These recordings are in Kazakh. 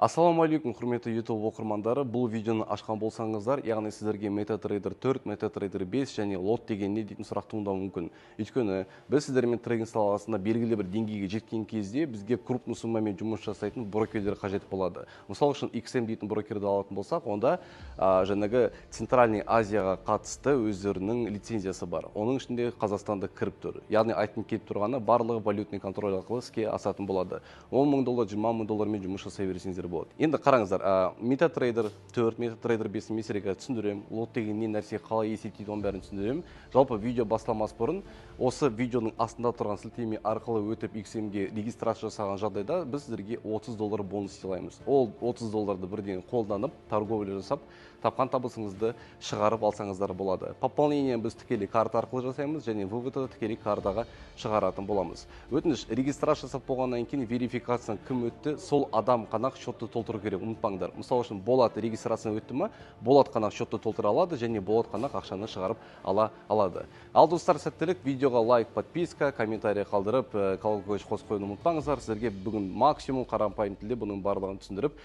Ассалаумалейкум, құрметті YouTube оқырмандары. Бұл видеоны ашқан болсаңыздар, яғни сіздерге MetaTrader 4, MetaTrader 5 және лот деген не дейтін сұрақ туындауы мүмкін. Өйткені біз сіздермен трейдинг саласында белгілі бір деңгейге жеткен кезде бізге крупный суммамен жұмыс жасайтын брокерлер қажет болады. Мысалы үшін XM дейтін брокерді алатын болсақ, онда жаңағы Центральный Азияға қатысты өздерінің лицензиясы бар. Оның ішінде Қазақстанды кіріп тұр. Яғни айтын келіп тұрғаны барлығы валютный контроль арқылы іске асатын болады. $10,000, $20,000 жұмыс жасай берсеңіздер болады. Енді қараңыздар, MetaTrader 4, MetaTrader 5 меселеге түсіндірем, лот деген не нәрсе қалай есептейді, оның бәрін түсіндірем. Жалпы видео басталмас бұрын осы видеоның астында тұрған сілтеме арқылы өтіп XM-ге регистрация жасаған жағдайда біз сіздерге $30 бонус сыйлаймыз. Ол $30 бірден қолданып, торговля жасап, тапқан табысыңызды шығарып алсаңыздар болады. Пополнение біз тікелей карта арқылы жасаймыз және выводты тікелей картаға шығаратын боламыз. Өтініш, регистрация жасап болғаннан кейін верификацияны кім өтті, сол адам қана счетты толтыру керек, ұмытпаңдар. Мысалы үшін Болат регистрацияны өтті ме, Болат қана счетты толтыра алады және Болат қана ақшаны шығарып алады. Ал достар, сәттілік, видеоға лайк, подписка, комментарий қалдырып, колокольчик қосып қоюды ұмытпаңыздар. Сіздерге бүгін максимум қарапайым тілде бұның барлығын түсіндіріп,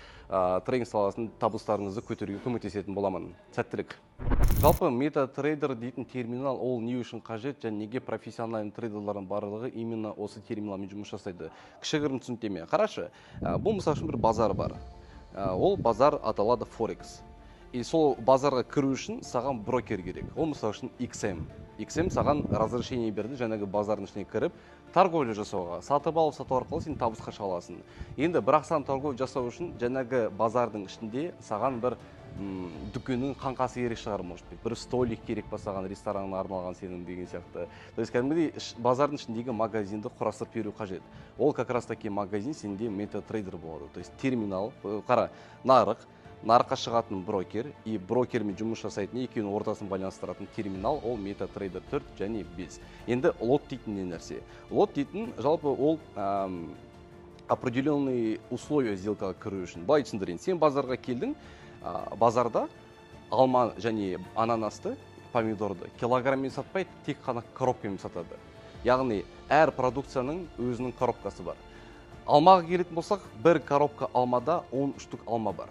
трейдинг саласының табыстарыңызды көтеруге көмектесетін боламын. Сәттілік. Жалпы MetaTrader дейтін терминал ол не үшін қажет және неге профессиональный трейдерлардың барлығы именно осы терминалмен жұмыс жасайды. Кішігірім түсініктеме. Қарашы, бұл мысалы үшін бір базар бар. Ол базар аталады Forex. И сол базарға кіру үшін саған брокер керек. Ол мысалы үшін XM. XM саған разрешение берді жаңағы базардың ішіне кіріп, торговля жасауға. Сатып алып сату арқылы сен табысқа шыға аласың. Енді бірақ саған торговля жасау үшін жаңағы базардың ішінде саған бір дүкеннің қаңқасы керек шығар, может быть. Бір столик керек па саған, ресторанға арналған сенің деген сияқты. То есть кәдімгідей базардың ішіндегі магазинді құрастырып беру қажет. Ол как раз таки магазин сенде MetaTrader болады. То есть терминал, қара, нарыққа шығатын брокер и брокермен жұмыс жасайтын екеуінің ортасын байланыстыратын терминал ол MetaTrader 4 және 5. Енді лот дейтін не нәрсе? Лот дейтін жалпы ол определенные условия сделкаға кіру үшін. Былай түсіндірейін, сен базарға келдің, базарда алма және ананасты, помидорды килограммен сатпайды, тек қана коробкамен сатады. Яғни әр продукцияның өзінің коробкасы бар. Алмаға келетін болсақ, бір коробка алмада 10 штук алма бар.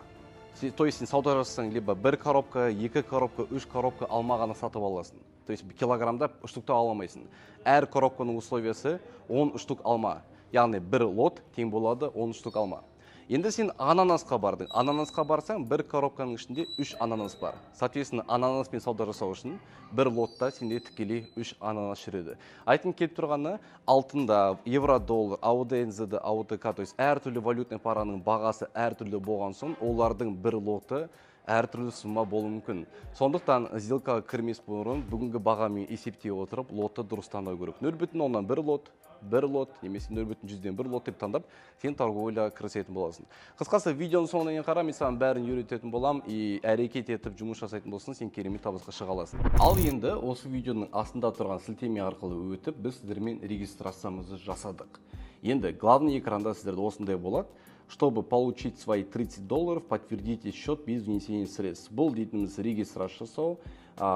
То есть сен сауда жасасаң, либо бір коробка, екі коробка, үш коробка алма ғана сатып аласың. То есть килограмда штукта аламайсың. Әр коробканың условиясы 10 штук алма. Яғни бір лот тең болады 10 штук алма. Енді сен ананасқа бардың. Ананасқа барсаң, бір коробканың ішінде 3 ананас бар. Соответственно, ананаспен сауда жасау үшін бір лотта сенде тікелей 3 ананас жүреді. Айтын келіп тұрғаны, алтында, евро-доллар, АУД-НЗ-ді, АУТК, то есть әртүрлі валютный параның бағасы әртүрлі болған соң, олардың бір лоты әртүрлі сумма болуы мүмкін. Сондықтан сделкаға кірмес бұрын бүгінгі бағамен есептей отырып, лотты дұрыс таңдау керек. 0,1 лот, бір лот, немесе 0,100 лот деп таңдап, сен торговляға кірісетін боласың. Қысқасы, видеоның соңына дейін қара, мен саған бәрін үйрететін болам, и әрекет етіп жұмыс жасайтын болсын, сен керемет табысқа шыға аласың. Ал енді осы видеоның астында тұрған сілтеме арқылы өтіп, біз сіздермен регистрациямызды жасадық. Енді главный экранда сіздерде осындай болады. Чтобы получить свои $30, подтвердите счет без внесения средств. Бұл дейтініміз регистрация жасау,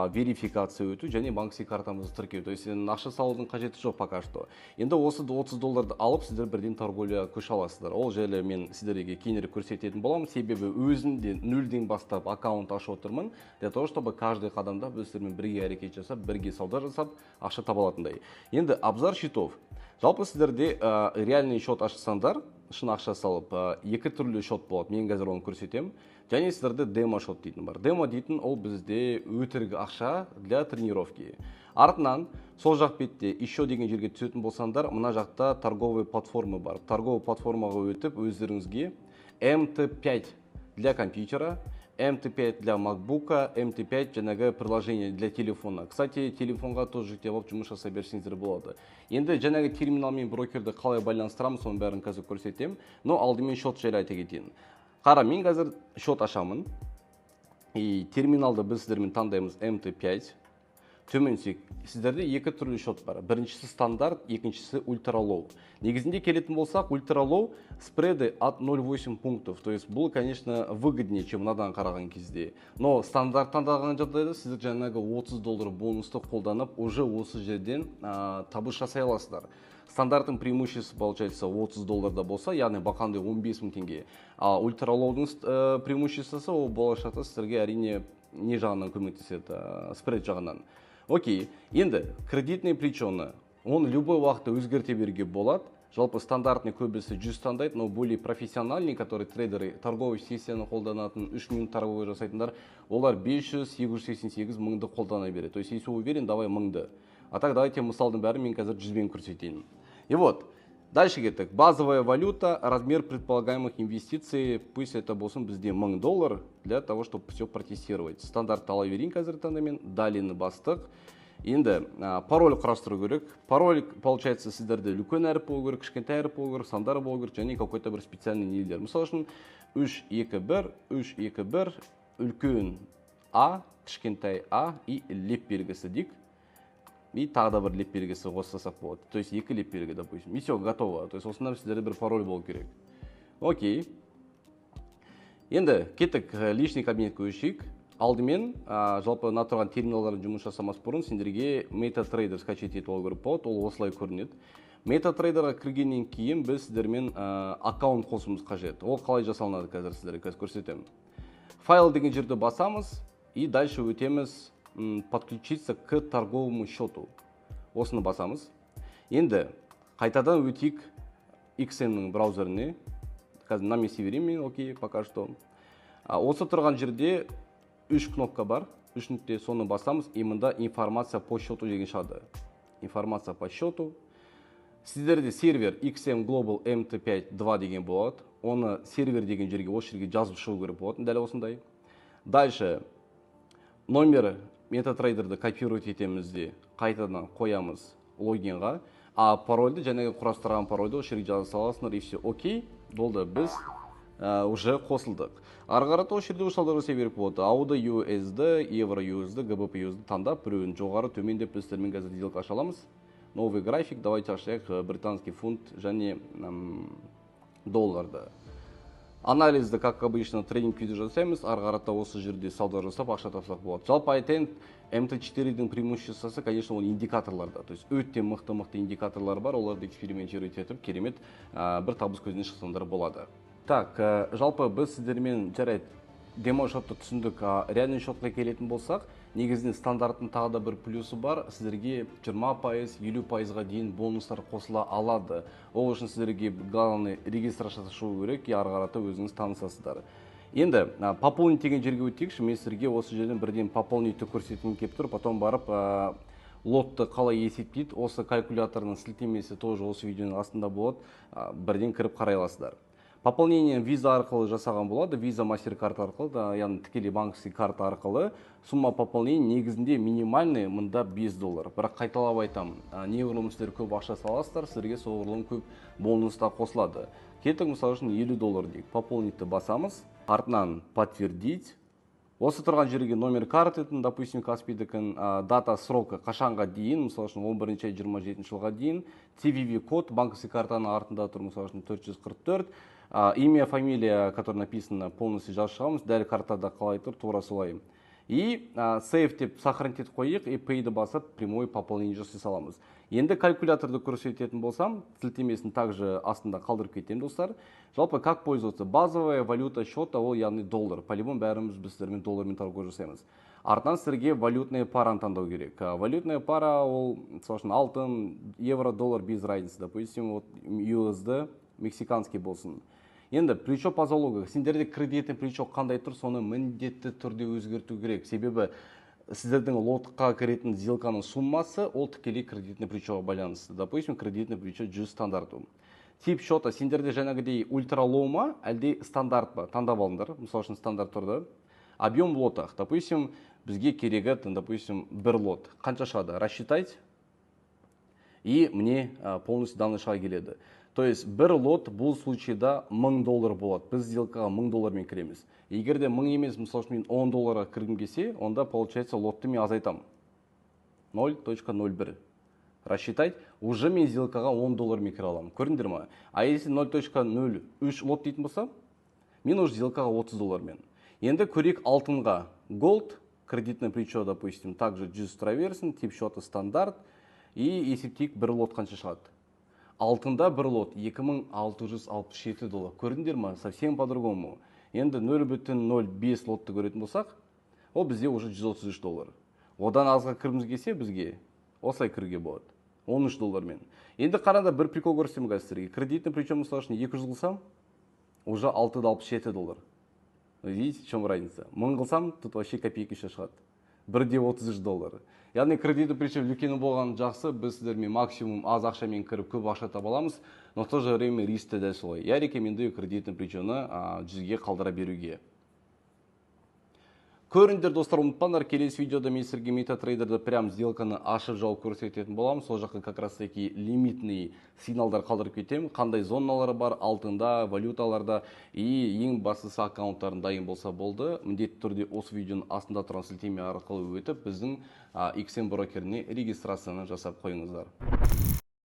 верификация өту және банкси картамызды тіркеу. То есть ақша салудың қажеті жоқ пока что. Енді осы $30 алып сіздер бірден торговляға көше аласыздар. Ол жайлы мен сіздерге кейінірек көрсететін боламын. Себебі өзімде нөлден бастап аккаунт ашып отырмын, для того, чтобы каждый қадамда біз сіздермен бірге әрекет жасап, бірге сауда жасап, ақша таба алатындай. Енді обзор счетов. Жалпы сіздерде реальный счет ашсаңдар, шын ақша салып, екі түрлі счет болады. Мен қазір оны көрсетем. Және сіздерде демо счет дейтін бар. Демо дейтін ол бізде өтірік ақша для тренировки. Артынан сол жақ бетте еще деген жерге түсетін болсаңдар, мына жақта торговый платформа бар. Торговый платформаға өтіп өздеріңізге MT5 для компьютера, MT5 для MacBook'а, MT5 жаңағы приложение для телефона. Кстати, телефонға тоже жүктеп алып жұмыс жасай берсеңіздер болады. Енді жаңағы терминалмен брокерді қалай байланыстырамыз, соның бәрін қазір көрсетем. Но алдымен счет жайлы айта кетейін. Қара, мен қазір счет ашамын. И терминалды біз сіздермен таңдаймыз MT5. Төменсек, сіздерде екі түрлі счет бар. Біріншісі стандарт, екіншісі ультралоу. Негізінде келетін болсақ, ультралоу спреды от 0,8 пунктов. То есть бұл, конечно, выгоднее, чем мынадан қараған кезде. Но стандарт таңдаған жағдайда сіздер жаңағы $30 бонусты қолданып, уже осы жерден табыс жасай аласыздар. Стандарттың преимуществосы получается 30 долларда болса, яғни бақандай 15 мың теңге. А ультралоудың преимуществосы ол болашақта сіздерге әрине не жағынан көмектеседі, спред жағынан. Окей, енді кредитный плечоны, оны любой уақытта өзгерте беруге болады. Жалпы стандартный көбісі 100 таңдайды, но более профессиональный, который трейдеры торговый сессияны қолданатын, 3 минут торговый жасайтындар, олар 500-788 мыңды қолдана береді. То есть, если уверен, давай мыңды. А так давайте мысалдың бәрін мен қазір 100-бен көрсетейін. И вот, дальше кеттік. Базовая валюта, размер предполагаемых инвестиций, пусть это болсын бізде $1000 для того, чтобы все протестировать. Стандарт ала берейін қазір таңдамен, далені бастық. Енді пароль құрастыру керек. Пароль, получается, сіздерде үлкен әріп болу керек, кішкентай әріп болу керек, сандар болу керек, және какой-то бір специальный нелер. Мысалы үшін 321, 321, үлкен А, кішкентай А и леп белгісі дейік. И тағы да бір леп белгісі қоссасақ болады. То есть екі леп белгі, допустим. И все, готово. То есть осындан сіздерде бір пароль болу керек. Окей. Енді кеттік личный кабинетке өшейік. Алдымен, жалпы тұрған терминалдарын жұмыс жасамас бұрын сендерге MetaTrader скачать етіп алу керек болады, ол осылай көрінеді. MetaTraderға кіргеннен кейін біз сіздермен аккаунт қосуымыз қажет. Ол қалай жасалынады қазір сіздерге көрсетемін. Файл деген жерді басамыз и дальше өтеміз подключиться к торговому счету. Осыны басамыз. Енді қайтадан өтейік XM-нің браузеріне. Қазір на месте беремін, окей, пока что. Осы тұрған жерде 3 кнопка бар, 3 нүкте соны басамыз, и мында информация по счету деген шығады. Информация по счету. Сіздерде сервер XM Global MT5-2 деген болады. Оны сервер деген жерге, осы жерге жазып шығу керек болады, дәл осындай. Дальше, номер MetaTrader'ды копировать етеміз де, қайтадан қоямыз логинға, а парольді, жәнегі құрастырған парольді осы жерге жаза саласыңдар, и все, окей, болды, біз уже қосылдық. Арғарата осы жерде ұшалдарға себеріп болады. Ауды USD, Евро USD, GBP USD таңдап, біреуін жоғары төмендеп біздермен қазір сделка аша аламыз. Новый график, давайте ашайық британский фунт және долларды. Анализді, как обычно, трейдинг күйді жасаймыз. Арғарата осы жерде сауда жасап, ақша тапсақ болады. Жалпы айтайын, MT4-дің преимуществосы, конечно, ол индикаторларда. То есть өте мықты индикаторлар бар, оларды экспериментировать етіп, керемет бір табыс көзіне шықсаңдар болады. Так, жалпы біз сіздермен жарайды демо шотты түсіндік. Реальный шотқа келетін болсақ, негізінен стандарттың тағы да бір плюсы бар. Сіздерге 20%, 50%-ға дейін бонустар қосыла алады. Ол үшін сіздерге главный регистрация шығу керек, ары қарата өзіңіз танысасыздар. Енді пополнить деген жерге өтейікші, мен сіздерге осы жерден бірден пополнитті көрсетім кеп тұр, потом барып лотты қалай есептейді, осы калькуляторның сілтемесі тоже осы видеоның астында болады, бірден кіріп қарай аласыздар. Пополнение виза арқылы жасаған болады, виза MasterCard арқылы, яғни тікелей банковский карта арқылы. Сумма пополнение негізінде минимальный мында $5. Бірақ қайталап айтам, неғұрлым сіздер көп ақша саласыздар, сіздерге соғұрлым көп бонуста қосылады. Кеттік, мысалы үшін $50 дейік. Пополнитті басамыз, артынан подтвердить. Осы тұрған жерге номер картетін, допустим, Каспийдікін, дата срока қашанға дейін, мысалы үшін 11-27 жылға дейін, CVV код, банковский картаның артында тұр, мысалы үшін 444, имя, фамилия, который написано, полностью жазып шығамыз, дәл картада қалай тұр, тура солай. И сейв деп сохранить етіп қойық, и pay'ді басып, прямой пополнение жасай саламыз. Енді калькуляторды көрсететін болсам, сілтемесін также астында қалдырып кетем, достар. Жалпы, как пользоваться? Базовая валюта счета, ол яғни доллар. По-любому бәріміз біздермен доллармен торговля жасаймыз. Артынан сіздерге валютная параны таңдау керек. Валютная пара, ол, мысалы, алтын, евро, доллар без разницы. Допустим, USD, мексиканский болсын. Енді плечо по залогу, сендерде кредитный плечо қандай тұр, соны міндетті түрде өзгерту керек. Себебі сіздердің лотқа кіретін сделканың суммасы ол тікелей кредитный плечоға байланысты. Допустим, кредитный плечо 100 стандарту. Тип счета сендерде жаңағыдей ультралоу ма, әлде стандарт па? Таңдап алыңдар. Мысалы үшін стандарт тұрды. Объем лотах. Допустим, бізге керегі, допустим, бір лот. Қанша шығады? Рассчитать. И мне полностью данный шыға келеді. То есть бір лот бұл случайда $1000 болады. Біз сделкаға $1000 кіреміз. Егер де 1000 емес, мысалы үшін $10 кіргім келсе, онда получается лотты мен азайтам. 0.01. Рассчитать, уже мен сделкаға $10 кіре аламын. Көрдіңдер ма? А если 0.03 лот дейтін болса, мен уже сделкаға $30 Енді көрек алтынға. Gold, кредитное плечо, допустим, также 100 траверсин, тип счета стандарт. И есептейік бір лот қанша шығады. алтында бір лот 2667 доллар. Көрдіңдер ма? Совсем по-другому. Енді 0,05 лотты көретін болсақ, ол бізде уже 133 доллар. Одан азға кіріміз келсе бізге осылай кіруге болады. 13 доллармен. Енді қаранда бір прикол көрсем қазірге. Кредитный причем мысалы үшін 200 қылсам, уже 667 доллар. Видите, в чем разница? 1000 қылсам, тут вообще копейки еще шығады. 1,33 доллар. Яғни кредиті причем үлкені болған жақсы, біз сіздермен максимум аз ақшамен кіріп көп ақша таба аламыз, но в то же время риск де солай. Я рекомендую кредитный причемны 100-ге қалдыра беруге. Көріңдер, достар, ұмытпаңдар, келесі видеода мен сіздерге MetaTrader'да прям сделканы ашып жауып көрсететін боламын. Сол жаққа как раз таки лимитный сигналдар қалдырып кетемін. Қандай зоналары бар, алтында, валюталарда и ең бастысы аккаунттарын дайын болса болды. Міндетті түрде осы видеоның астында тұрған сілтеме арқылы өтіп, біздің XM брокеріне регистрацияны жасап қойыңыздар.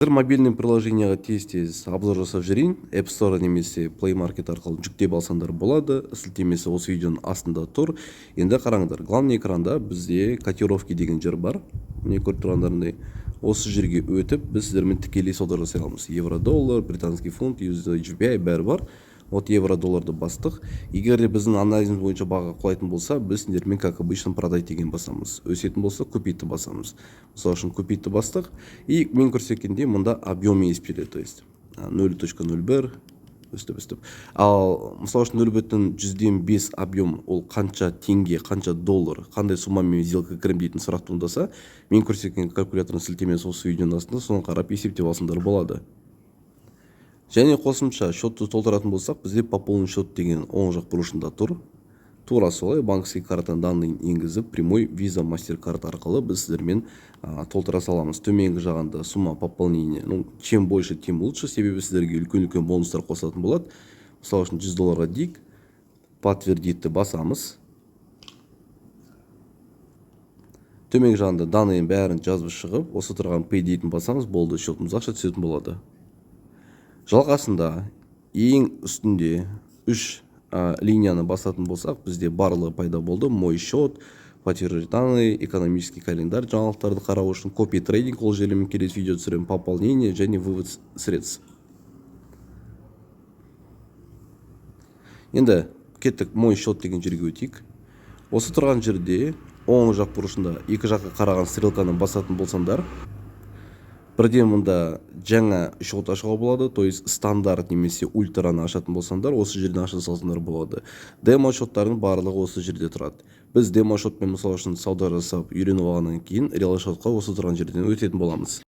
Мобильный приложенияға тез-тез обзор жасап жүрейін. App Store немесе Play Market арқылы жүктеп алсаңдар болады. Сілтемесі осы видеоның астында тұр. Енді қараңдар, главный экранда бізде котировки деген жер бар. Міне көріп тұрғандарындай. Осы жерге өтіп, біз сіздермен тікелей сауда жасай аламыз. Евро-доллар, британский фунт, USD, бәрі бар. Вот евро-долларды бастық. Егер де біздің анализіміз бойынша баға құлайтын болса, біз сендермен как обычно продать деген басамыз. Өсетін болса, купитті басамыз. Мысалы үшін купитті бастық. И мен көрсеткенде мұнда объем еспелі, то есть 0.01 өстіп. Ал мысалы үшін 0.105 объем ол қанша теңге, қанша доллар, қандай суммамен сделка кірім дейтін сұрақ туындаса, мен көрсеткен калькуляторын сілтемесі осы видеоның астында, соны қарап есептеп алсаңдар болады. Және қосымша шотты толтыратын болсақ, бізде пополнить счет деген оң жақ бұрышында тұр. Тура солай банковский картаның данныйын енгізіп, прямой Visa MasterCard арқылы біз сіздермен толтыра саламыз. Төменгі жағында сумма пополнения. Чем больше, тем лучше. Себебі сіздерге үлкен-үлкен бонустар қосатын болады. Мысалы үшін 100 долларға дейік. Подтвердитті басамыз. Төменгі жағында данныйын бәрін жазып шығып, осы тұрған Pay дейтін басамыз, болды, счетымыз ақша түсетін болады. Жалғасында ең үстінде 3 линияны басатын болсақ, бізде барлығы пайда болды. Мой счет, подтвердить данные, экономический календарь жаңалықтарды қарау үшін, копи трейдинг, ол жермен келесі видео түсірем, пополнение және вывод средств. Енді кеттік мой счет деген жерге өтейік. Осы тұрған жерде оң жақ бұрышында екі жаққа қараған стрелканы басатын болсаңдар, бірден мұнда жаңа счет ашуға болады, то есть стандарт немесе ультраны ашатын болсаңдар, осы жерден аша салсаңдар болады. Демо счеттардың барлығы осы жерде тұрады. Біз демо счетпен мысалы үшін сауда жасап үйреніп алғаннан кейін реал счетқа осы тұрған жерден өтетін боламыз.